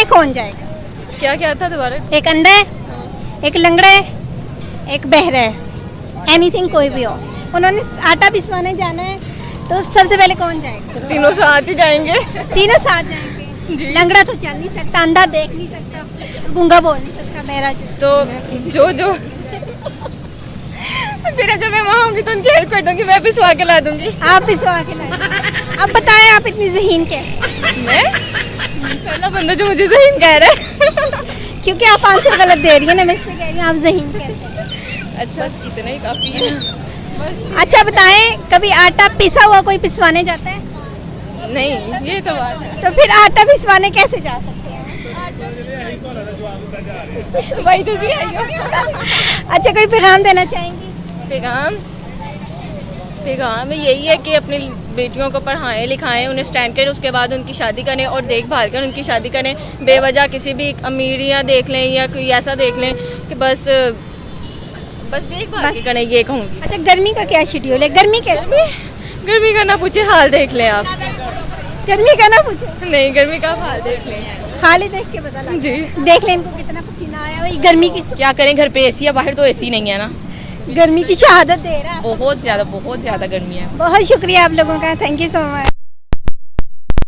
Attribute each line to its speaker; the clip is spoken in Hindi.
Speaker 1: में कौन जाएगा?
Speaker 2: क्या क्या था दोबारा?
Speaker 1: एक अंधा है, एक लंगड़ा है, एक बहरा है, एनीथिंग कोई भी हो, उन्होंने आटा पिसवाने जाना है तो सबसे पहले कौन जाएगा?
Speaker 2: तीनों साथ ही जाएंगे।
Speaker 1: तीनों साथ जाएंगे।
Speaker 2: जी।
Speaker 1: लंगड़ा तो चल नहीं सकता, अंधा देख नहीं सकता, गूंगा बोल नहीं सकता, बहरा
Speaker 2: तो जो फिर अगर मैं वहाँ होंगी तो उनकी हेल्प कर दूंगी, मैं पिसवा के ला दूंगी।
Speaker 1: आप पिसवा के लाए। अब बताएं आप इतनी ज़हीन कैसे?
Speaker 2: मैं पहला बंदा जो मुझे ज़हीन कह रहा है।
Speaker 1: क्योंकि आप आंसर गलत दे रही है ना, मैं इसलिए कह रही हूँ आप ज़हीन कैसे?
Speaker 2: अच्छा इतना ही काफी है।
Speaker 1: अच्छा बताएं, कभी आटा पिसा हुआ कोई पिसवाने जाता है?
Speaker 2: नहीं ये तो बात है।
Speaker 1: तो फिर आटा पिसवाने कैसे जा सकते हैं?
Speaker 2: वही तो सी आई हो।
Speaker 1: अच्छा कोई पैगाम देना चाहेंगी?
Speaker 2: पैगाम यही है कि अपनी बेटियों को पढ़ाएं लिखाएं, उन्हें स्टैंड करें, उसके बाद उनकी शादी करें और देखभाल करें उनकी शादी करें। बेवजह किसी भी अमीरियाँ देख लें या कोई ऐसा देख लें कि बस देखभाल की करें, ये कहूँगी।
Speaker 1: अच्छा गर्मी का क्या शेड्यूल है? गर्मी कैसे?
Speaker 2: गर्मी का ना पूछे, हाल देख लें आप।
Speaker 1: गर्मी का ना पूछे,
Speaker 2: नहीं गर्मी का हाल देख लें।
Speaker 1: हाल ही देख के पता लगा।
Speaker 2: जी।
Speaker 1: देख लें इनको कितना पसीना आया भाई, गर्मी की
Speaker 3: क्या करें, घर पे एसी है, बाहर तो एसी नहीं है ना।
Speaker 1: गर्मी की शहादत दे रहा है।
Speaker 3: बहुत ज्यादा गर्मी है।
Speaker 1: बहुत शुक्रिया आप लोगों का, थैंक यू सो मच।